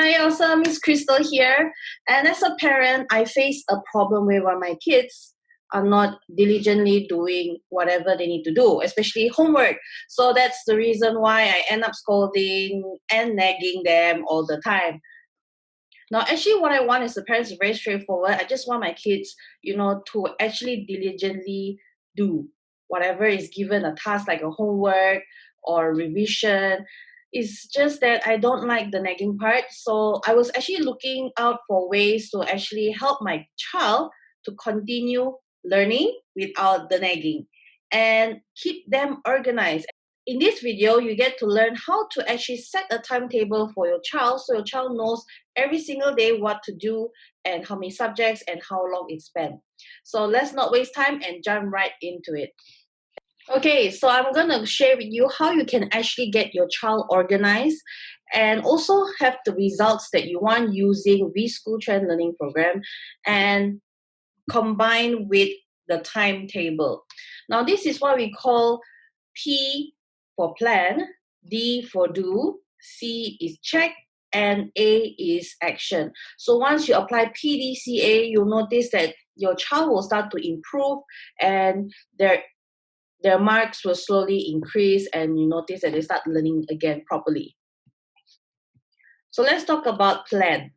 Hi, also Miss Krystle here. And as a parent, I face a problem where my kids are not diligently doing whatever they need to do, especially homework. So that's the reason why I end up scolding and nagging them all the time. Now, actually, what I want as a parent is very straightforward. I just want my kids, to actually diligently do whatever is given a task like a homework or revision. It's just that I don't like the nagging part. So I was actually looking out for ways to actually help my child to continue learning without the nagging and keep them organized. In this video, you get to learn how to actually set a timetable for your child so your child knows every single day what to do and how many subjects and how long it's spent. So let's not waste time and jump right into it. Okay, so I'm going to share with you how you can actually get your child organized and also have the results that you want using Vschool Trend Learning Program and combine with the timetable. Now, this is what we call P for plan, D for do, C is check, and A is action. So once you apply PDCA, you'll notice that your child will start to improve and their marks will slowly increase, and you notice that they start learning again properly. So let's talk about plan.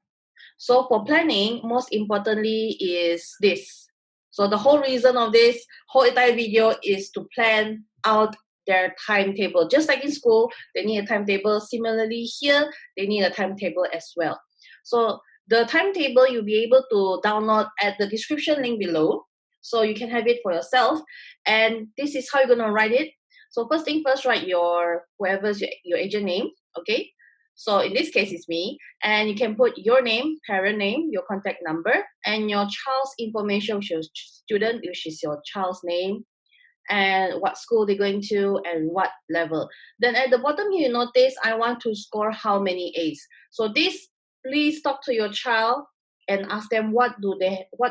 So for planning, most importantly is this. So the whole reason of this whole entire video is to plan out their timetable. Just like in school, they need a timetable. Similarly here, they need a timetable as well. So the timetable you'll be able to download at the description link below. So you can have it for yourself. And this is how you're going to write it. So first thing first, write whoever's your agent name, okay? So in this case, it's me. And you can put your name, parent name, your contact number, and your child's information, which is student, which is your child's name, and what school they're going to, and what level. Then at the bottom here, you notice I want to score how many A's. So this, please talk to your child and ask them what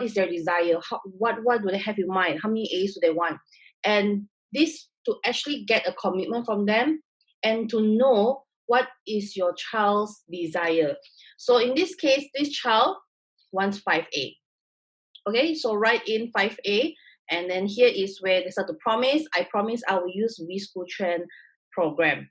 is their desire, what do they have in mind, how many A's do they want, and this to actually get a commitment from them and to know what is your child's desire. So in this case, this child wants 5A. Okay, so write in 5A, and then here is where they start to promise. I promise I will use Vschool Trend program.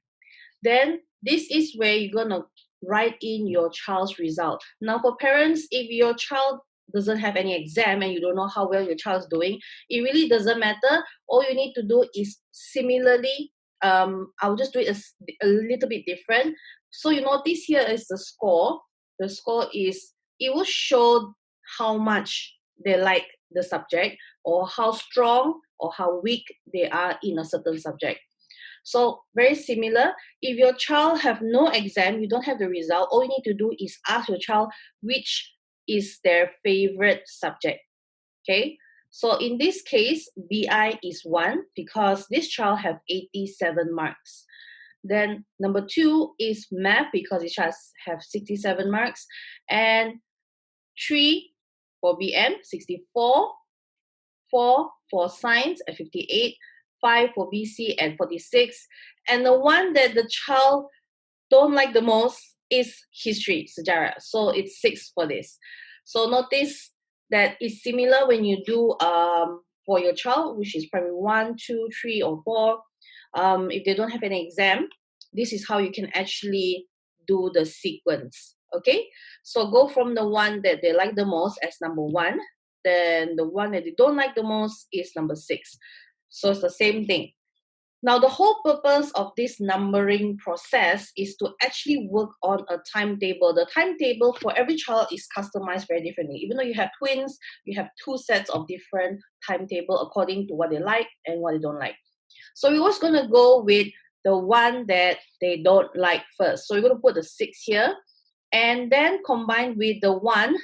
Then this is where you're gonna write in your child's result. Now for parents, if your child doesn't have any exam and you don't know how well your child's doing, it really doesn't matter. All you need to do is similarly, I'll just do it a little bit different. So you notice here is the score. The score is, it will show how much they like the subject or how strong or how weak they are in a certain subject. So very similar. If your child have no exam, you don't have the result, all you need to do is ask your child which is their favorite subject. Okay, so in this case, BI is 1 because this child have 87 marks. Then number 2 is math because it has 67 marks, and 3 for BM 64, 4 for science at 58, 5 for BC at 46, and the one that the child don't like the most is history, sejarah. So it's 6 for this. So notice that it's similar when you do for your child, which is primary 1, 2, 3, or 4. If they don't have any exam, this is how you can actually do the sequence. Okay, so go from the one that they like the most as number 1. Then the one that they don't like the most is number 6. So it's the same thing. Now, the whole purpose of this numbering process is to actually work on a timetable. The timetable for every child is customized very differently. Even though you have twins, you have 2 sets of different timetable according to what they like and what they don't like. So we're always going to go with the one that they don't like first. So we're going to put the 6 here and then combine with the one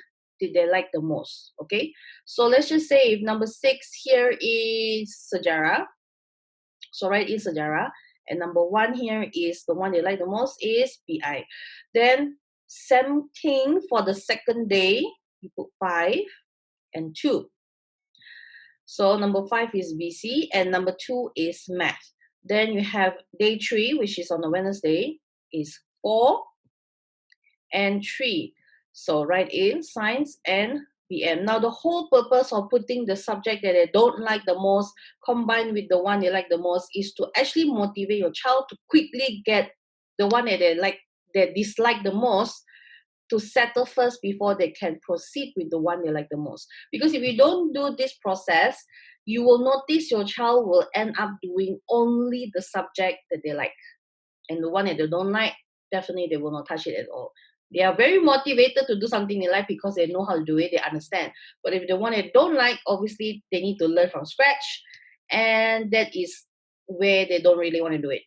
that they like the most. Okay, so let's just say if number 6 here is sejarah. So write in sejarah, and number 1 here is the one they like the most is BI. Then same thing for the second day, you put 5 and 2. So number 5 is BC and number 2 is math. Then you have day 3, which is on a Wednesday, is 4 and 3. So write in science and BM. Now the whole purpose of putting the subject that they don't like the most combined with the one they like the most is to actually motivate your child to quickly get the one that they dislike the most, to settle first before they can proceed with the one they like the most. Because if you don't do this process, you will notice your child will end up doing only the subject that they like. And the one that they don't like, definitely they will not touch it at all. They are very motivated to do something they like because they know how to do it, they understand. But if the one they don't like, obviously they need to learn from scratch. And that is where they don't really want to do it.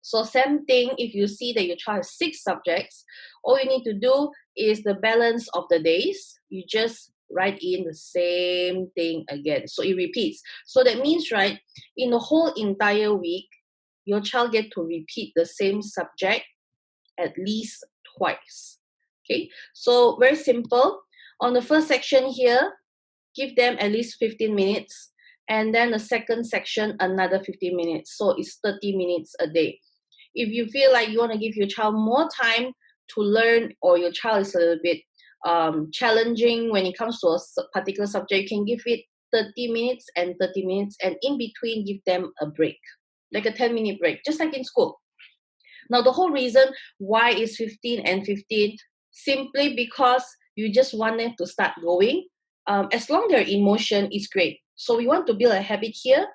So same thing, if you see that your child has 6 subjects, all you need to do is the balance of the days. You just write in the same thing again. So it repeats. So that means, right, in the whole entire week, your child get to repeat the same subject at least twice. Okay, so very simple. On the first section here, give them at least 15 minutes. And then the second section, another 15 minutes. So it's 30 minutes a day. If you feel like you want to give your child more time to learn, or your child is a little bit challenging when it comes to a particular subject, you can give it 30 minutes and 30 minutes, and in between give them a break, like a 10-minute break, just like in school. Now the whole reason why is 15 and 15, simply because you just want them to start going. As long their emotion is great. So we want to build a habit here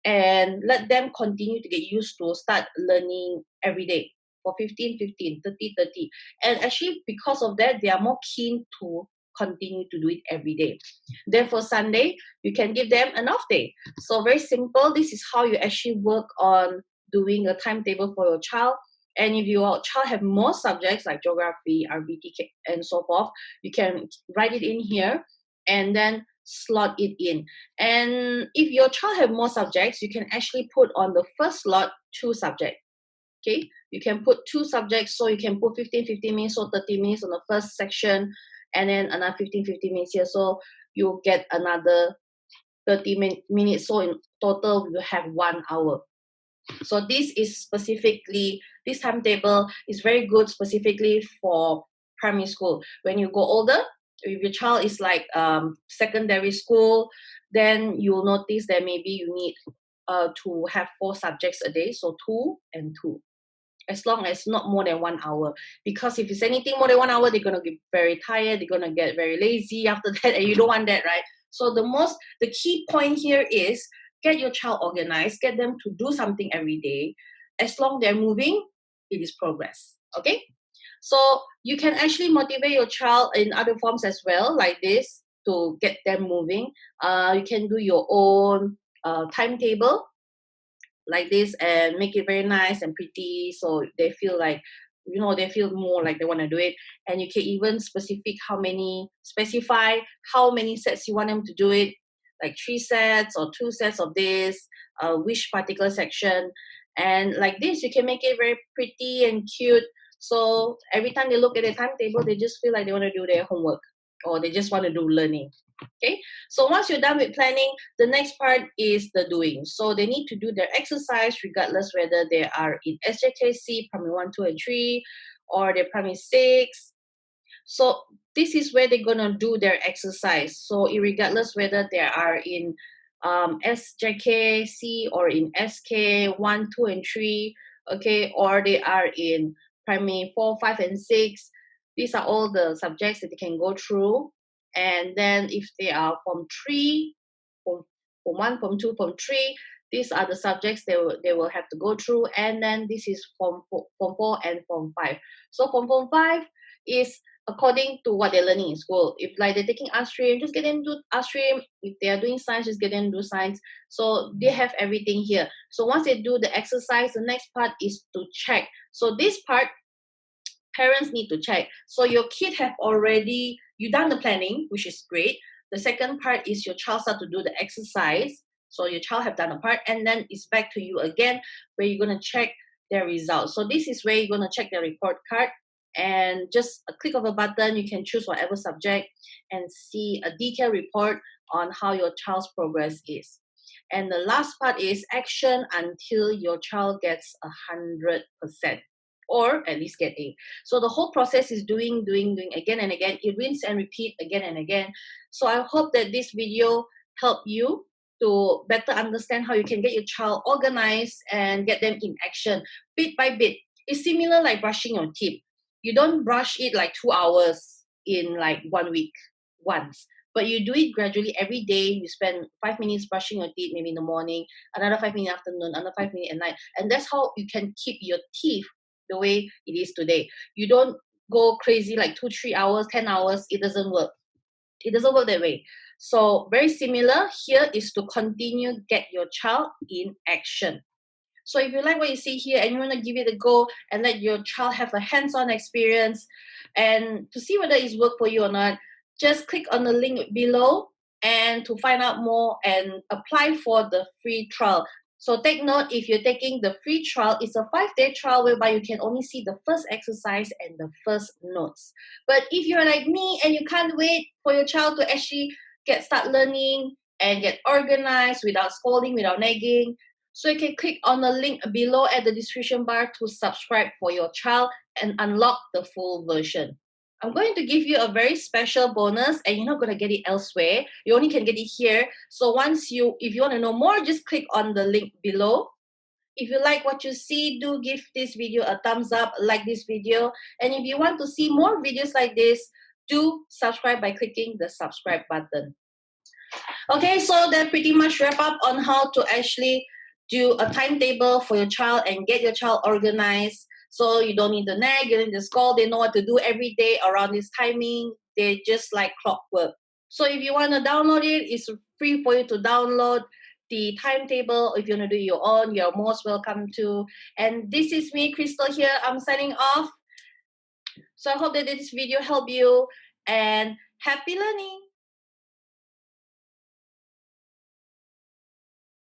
and let them continue to get used to start learning every day for 15, 15, 30, 30. And actually because of that, they are more keen to continue to do it every day. Then for Sunday, you can give them an off day. So very simple. This is how you actually work on doing a timetable for your child. And if your child have more subjects like geography, RBT, and so forth, you can write it in here and then slot it in. And if your child have more subjects, you can actually put on the first slot 2 subjects. Okay, you can put 2 subjects, so you can put 15, 15 minutes or 30 minutes on the first section, and then another 15, 15 minutes here. So you'll get another 30 minutes. So in total, you have 1 hour. So this timetable is very good specifically for primary school. When you go older, if your child is like secondary school, then you'll notice that maybe you need to have 4 subjects a day, so 2 and 2. As long as not more than 1 hour. Because if it's anything more than 1 hour, they're gonna get very tired, they're gonna get very lazy after that, and you don't want that, right? So the key point here is get your child organized, get them to do something every day. As long they're moving, it is progress. Okay? So you can actually motivate your child in other forms as well, like this, to get them moving. You can do your own timetable like this and make it very nice and pretty, so they feel like, they feel more like they want to do it. And you can even specify how many sets you want them to do it, like 3 sets or 2 sets of this, which particular section. And like this, you can make it very pretty and cute, so every time they look at the timetable, they just feel like they want to do their homework, or they just want to do learning. Okay, so once you're done with planning, the next part is the doing. So they need to do their exercise regardless whether they are in SJKC, primary 1, 2, and 3, or they're primary 6. So this is where they're going to do their exercise. So regardless whether they are in SJKC or in SK 1, 2, and 3, okay, or they are in primary 4, 5, and 6. These are all the subjects that they can go through. And then if they are from 3, from 1, from 2, from 3, these are the subjects they will have to go through. And then this is from 4 and from 5. So from 5 is according to what they're learning in school. If like they're taking art stream, just get them to art stream. If they are doing science, just get them to do science. So they have everything here. So once they do the exercise, the next part is to check. So this part, parents need to check. So your kid have already, you done the planning, which is great. The second part is your child start to do the exercise. So your child have done a part, and then it's back to you again, where you're going to check their results. So this is where you're going to check their report card, and just a click of a button, you can choose whatever subject and see a detailed report on how your child's progress is. And the last part is action until your child gets 100%. or at least get A. So the whole process is doing again and again. You rinse and repeat again and again. So I hope that this video helped you to better understand how you can get your child organized and get them in action bit by bit. It's similar like brushing your teeth. You don't brush it like 2 hours in like 1 week once, but you do it gradually every day. You spend 5 minutes brushing your teeth, maybe in the morning, another 5 minutes afternoon, another 5 minutes at night, and that's how you can keep your teeth the way it is today. You don't go crazy like 2-3 hours, 10 hours. It doesn't work. It doesn't work that way. So very similar here is to continue get your child in action. So if you like what you see here and you want to give it a go and let your child have a hands-on experience and to see whether it's worked for you or not, just click on the link below and to find out more and apply for the free trial. So take note, if you're taking the free trial, it's a 5-day trial whereby you can only see the first exercise and the first notes. But if you're like me and you can't wait for your child to actually start learning and get organized without scolding, without nagging, so you can click on the link below at the description bar to subscribe for your child and unlock the full version. I'm going to give you a very special bonus and you're not going to get it elsewhere. You only can get it here. So if you want to know more, just click on the link below. If you like what you see, do give this video a thumbs up, like this video. And if you want to see more videos like this, do subscribe by clicking the subscribe button. Okay, so that pretty much wrap up on how to actually do a timetable for your child and get your child organized. So you don't need to nag, you don't need to scold. They know what to do every day around this timing. They're just like clockwork. So if you want to download it, it's free for you to download the timetable. If you want to do your own, you're most welcome to. And this is me, Krystle here. I'm signing off. So I hope that this video helped you and happy learning.